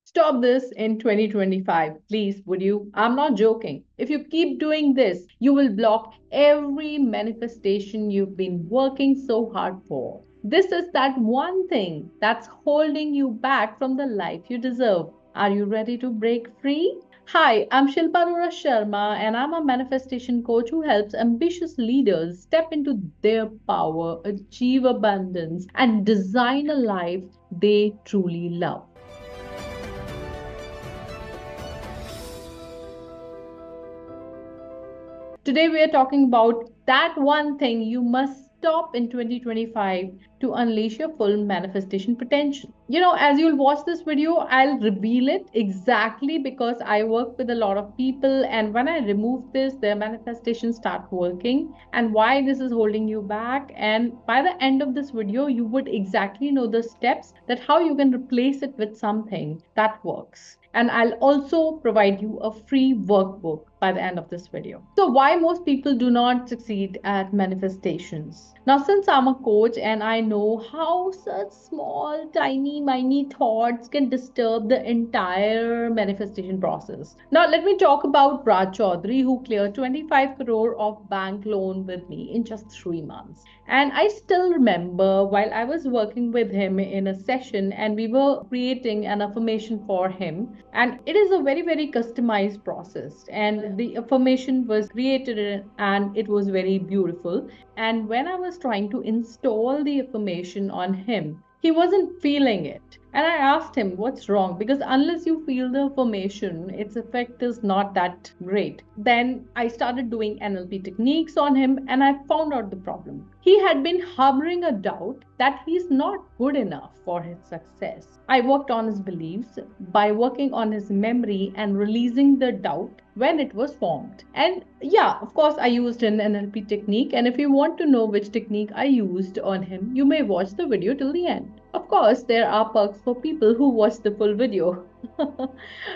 Stop this in 2025. Please, would you? I'm not joking. If you keep doing this, you will block every manifestation you've been working so hard for. This is that one thing that's holding you back from the life you deserve. Are you ready to break free? Hi, I'm Shilpa Arora Sharma, and I'm a manifestation coach who helps ambitious leaders step into their power, achieve abundance, and design a life they truly love. Today, we are talking about that one thing you must stop in 2025 to unleash your full manifestation potential. As you'll watch this video, I'll reveal it exactly because I work with a lot of people, and when I remove this, their manifestations start working, and why this is holding you back. And by the end of this video, you would exactly know the steps that how you can replace it with something that works. And I'll also provide you a free workbook by the end of this video. So, why most people do not succeed at manifestations? Now, since I'm a coach and I know how such small, tiny, minute thoughts can disturb the entire manifestation process. Now, let me talk about Raj Chaudhary, who cleared 25 crore of bank loan with me in just 3 months. And I still remember while I was working with him in a session and we were creating an affirmation for him. And it is a very, very customized process. And the affirmation was created and it was very beautiful. And when I was trying to install the affirmation on him, he wasn't feeling it. And I asked him, what's wrong? Because unless you feel the affirmation, its effect is not that great. Then I started doing NLP techniques on him and I found out the problem. He had been harboring a doubt that he's not good enough for his success. I worked on his beliefs by working on his memory and releasing the doubt when it was formed. And yeah, of course, I used an NLP technique. And if you want to know which technique I used on him, you may watch the video till the end. Of course, there are perks for people who watch the full video.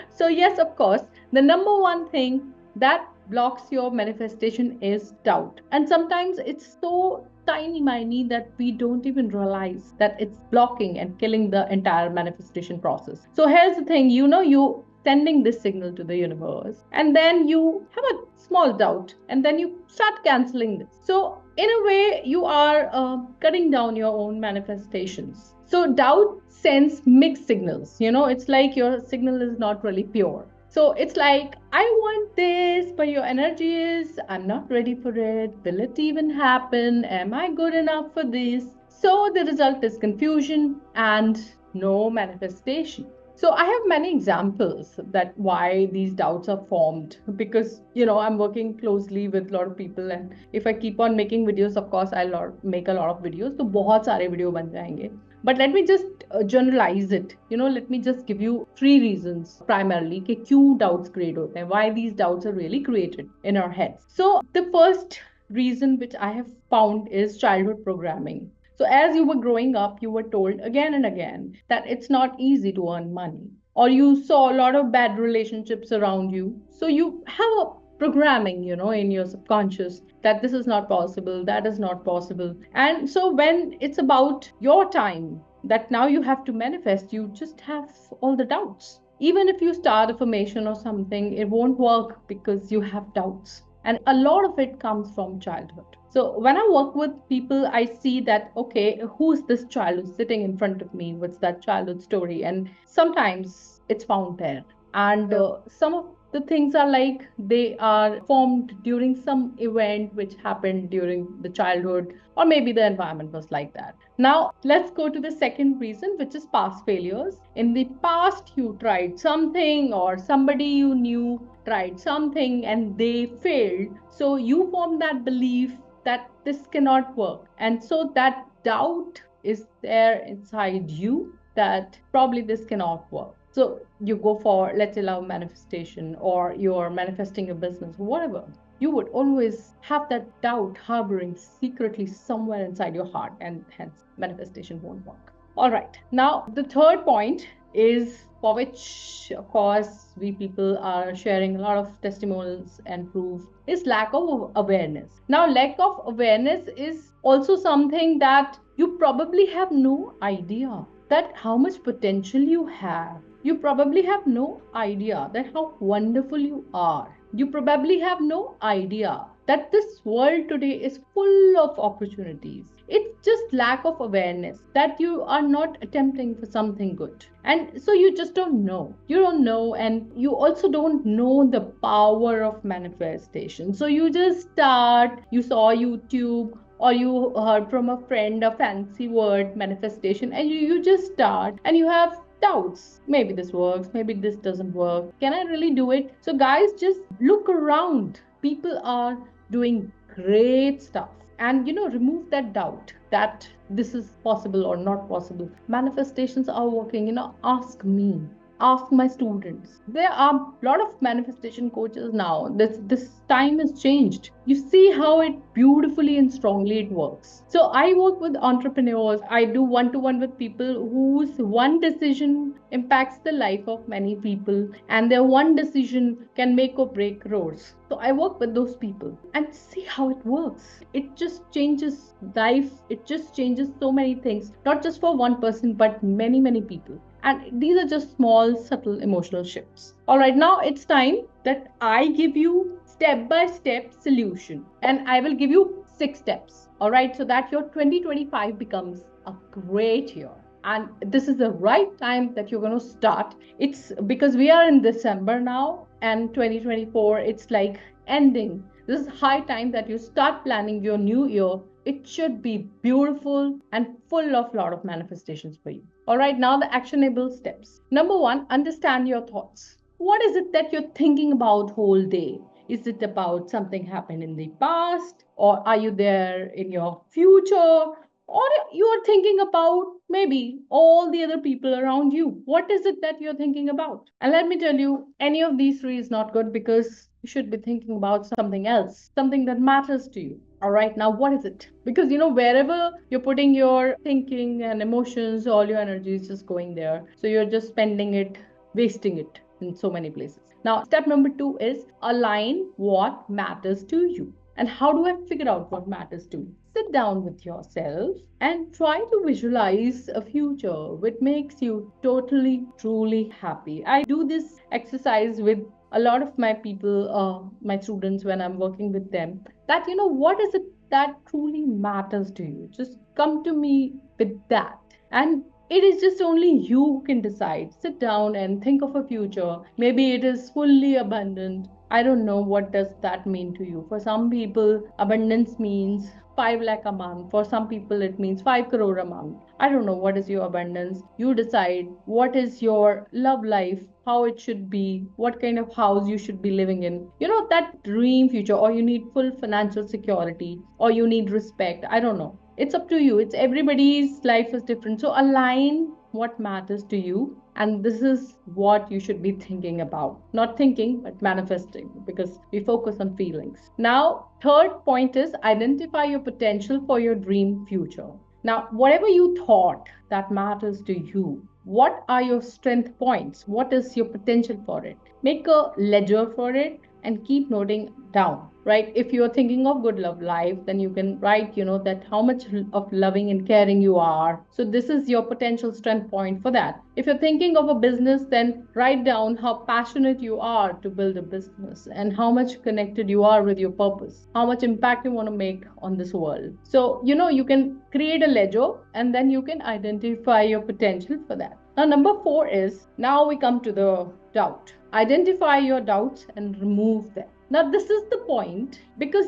So, yes, of course, the number one thing that blocks your manifestation is doubt. And sometimes it's so tiny miny that we don't even realize that it's blocking and killing the entire manifestation process. So, here's the thing you sending this signal to the universe, and then you have a small doubt, and then you start canceling this. So, in a way, you are cutting down your own manifestations. So, doubt sends mixed signals. It's like your signal is not really pure. So, it's like, I want this, but your energy is, I'm not ready for it. Will it even happen? Am I good enough for this? So, the result is confusion and no manifestation. So I have many examples that why these doubts are formed, because I'm working closely with a lot of people, and if I keep on making videos, of course I'll make a lot of videos, तो बहुत सारे video बन जाएंगे. But let me just generalize it. Let me just give you 3 reasons primarily कि क्यों doubts create होते हैं, why these doubts are really created in our heads. So the first reason which I have found is childhood programming. So, as you were growing up, you were told again and again that it's not easy to earn money, or you saw a lot of bad relationships around you. So, you have a programming, in your subconscious that this is not possible, that is not possible. And so, when it's about your time that now you have to manifest, you just have all the doubts. Even if you start affirmation or something, it won't work because you have doubts. And a lot of it comes from childhood. So when I work with people, I see that, okay, who's this child who's sitting in front of me? What's that childhood story? And sometimes it's found there. And some of the things are like they are formed during some event which happened during the childhood, or maybe the environment was like that. Now, let's go to the second reason, which is past failures. In the past, you tried something, or somebody you knew tried something and they failed. So you form that belief that this cannot work. And so that doubt is there inside you that probably this cannot work. So you go for, let's say, love manifestation, or you're manifesting a business, whatever. You would always have that doubt harboring secretly somewhere inside your heart, and hence manifestation won't work. All right. Now, the third point is, for which, of course, we people are sharing a lot of testimonials and proof, is lack of awareness. Now, lack of awareness is also something that you probably have no idea that how much potential you have. You probably have no idea that how wonderful you are. You probably have no idea that this world today is full of opportunities. It's just lack of awareness that you are not attempting for something good. And so you just don't know. You don't know, and you also don't know the power of manifestation. So you just start, you saw YouTube, or you heard from a friend a fancy word manifestation, and you just start and you have doubts. Maybe this works, maybe this doesn't work. Can I really do it? So, guys, just look around. People are doing great stuff. And remove that doubt that this is possible or not possible. Manifestations are working. Ask me, ask my students. There are a lot of manifestation coaches now. This time has changed. You see how it beautifully and strongly it works. So I work with entrepreneurs. I do one to one with people whose one decision impacts the life of many people, and their one decision can make or break roles. So I work with those people and see how it works. It just changes life. It just changes so many things, not just for one person, but many, many people. And these are just small, subtle emotional shifts. All right, now it's time that I give you step by step solution. And I will give you 6 steps. All right, so that your 2025 becomes a great year. And this is the right time that you're going to start. It's because we are in December now, and 2024, it's like ending. This is high time that you start planning your new year. It should be beautiful and full of a lot of manifestations for you. All right, now the actionable steps. Number one, understand your thoughts. What is it that you're thinking about whole day? Is it about something happened in the past, or are you there in your future? Or you are thinking about maybe all the other people around you. What is it that you're thinking about? And let me tell you, any of these three is not good, because you should be thinking about something else, something that matters to you. All right, now what is it? Because wherever you're putting your thinking and emotions, all your energy is just going there. So you're just spending it, wasting it in so many places. Now, step number 2 is align what matters to you. And how do I figure out what matters to you? Sit down with yourself and try to visualize a future which makes you totally, truly happy. I do this exercise with a lot of my people, my students, when I'm working with them. That, what is it that truly matters to you? Just come to me with that. And it is just only you who can decide. Sit down and think of a future. Maybe it is fully abundant. I don't know what does that mean to you. For some people, abundance means 5 lakh a month. For some people, it means 5 crore a month. I don't know what is your abundance. You decide what is your love life, how it should be, what kind of house you should be living in. That dream future, or you need full financial security, or you need respect. I don't know. It's up to you. It's everybody's life is different. So align what matters to you, and this is what you should be thinking about. Not thinking, but manifesting, because we focus on feelings. Now, third point is identify your potential for your dream future. Now, whatever you thought that matters to you, what are your strength points? What is your potential for it? Make a ledger for it and keep noting down, right? If you're thinking of good love life, then you can write, that how much of loving and caring you are. So this is your potential strength point for that. If you're thinking of a business, then write down how passionate you are to build a business, and how much connected you are with your purpose, how much impact you want to make on this world. So, you can create a ledger, and then you can identify your potential for that. Now, number 4 is, now we come to the doubt. Identify your doubts and remove them. Now, this is the point, because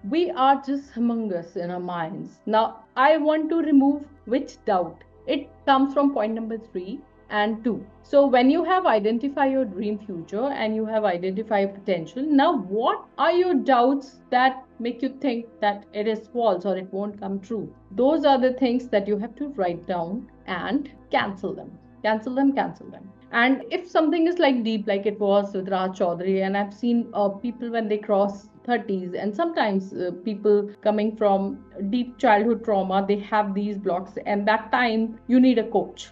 we are just humongous in our minds. Now, I want to remove which doubt. It comes from point number 3 and 2. So when you have identified your dream future and you have identified potential, now what are your doubts that make you think that it is false or it won't come true? Those are the things that you have to write down and cancel them. Cancel them, cancel them. And if something is like deep, like it was with Raj Chaudhary, and I've seen people when they cross 30s, and sometimes people coming from deep childhood trauma, they have these blocks, and that time you need a coach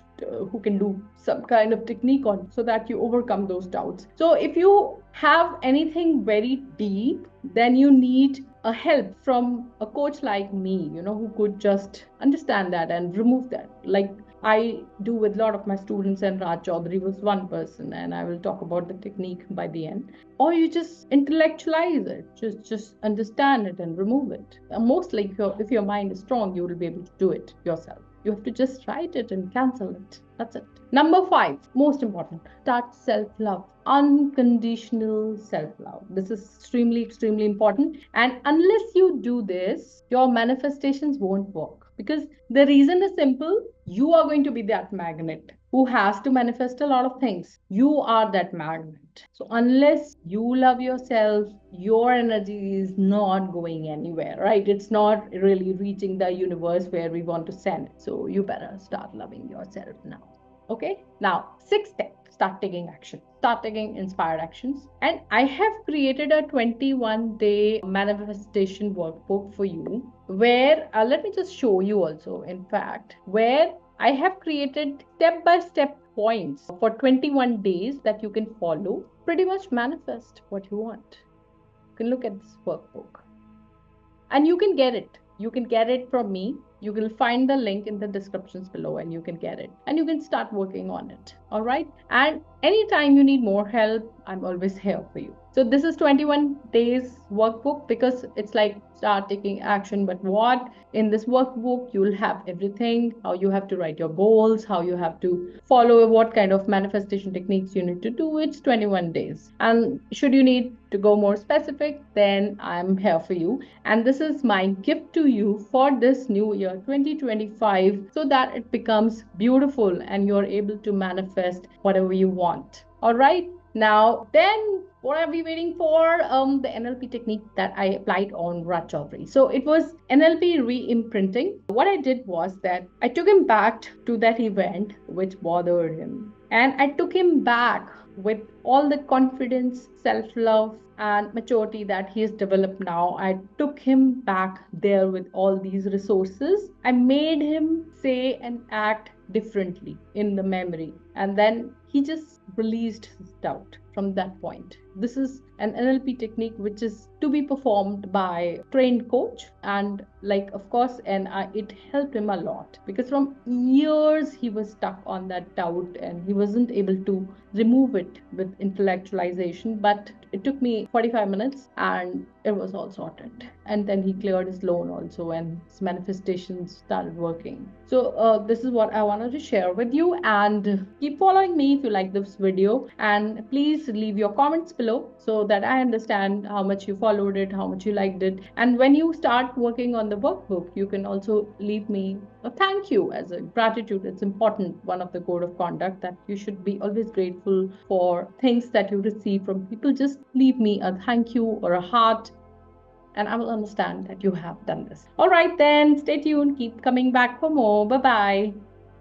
who can do some kind of technique on, so that you overcome those doubts. So if you have anything very deep, then you need a help from a coach like me, who could just understand that and remove that. Like, I do with a lot of my students, and Raj Chaudhary was one person, and I will talk about the technique by the end. Or you just intellectualize it, just understand it and remove it. Mostly, if your mind is strong, you will be able to do it yourself. You have to just write it and cancel it. That's it. Number 5, most important, start self love. Unconditional self love. This is extremely, extremely important. And unless you do this, your manifestations won't work. Because the reason is simple, you are going to be that magnet who has to manifest a lot of things. You are that magnet. So, unless you love yourself, your energy is not going anywhere, right? It's not really reaching the universe where we want to send. So, you better start loving yourself now. Okay, now 6th step, start taking action, start taking inspired actions. And I have created a 21-day manifestation workbook for you where let me just show you also, in fact, where I have created step-by-step points for 21 days that you can follow, pretty much manifest what you want. You can look at this workbook and you can get it. You can get it from me. You will find the link in the descriptions below and you can get it and you can start working on it. All right. And anytime you need more help, I'm always here for you. So this is 21 days workbook because it's like start taking action. But what in this workbook, you will have everything, how you have to write your goals, how you have to follow, what kind of manifestation techniques you need to do. It's 21 days. And should you need to go more specific, then I'm here for you. And this is my gift to you for this new year 2025 so that it becomes beautiful and you're able to manifest whatever you want. All right. Now, then what are we waiting for? The NLP technique that I applied on Raj Chaudhary. So it was NLP re-imprinting. What I did was that I took him back to that event which bothered him. And I took him back with all the confidence, self-love, and maturity that he has developed now. I took him back there with all these resources. I made him say and act differently in the memory. And then he just released his doubt from that point. This is an NLP technique which is to be performed by trained coach, and like of course, and it helped him a lot because from years he was stuck on that doubt and he wasn't able to remove it with intellectualization. But it took me 45 minutes and it was all sorted. And then he cleared his loan also and his manifestations started working. So this is what I wanted to share with you, and keep following me if you like this video, and please leave your comments below so that I understand how much you followed it, how much you liked it. And when you start working on the workbook, you can also leave me a thank you as a gratitude. It's important, one of the code of conduct, that you should be always grateful for things that you receive from people. Just leave me a thank you or a heart and I will understand that you have done this. All right, then stay tuned, keep coming back for more. Bye bye.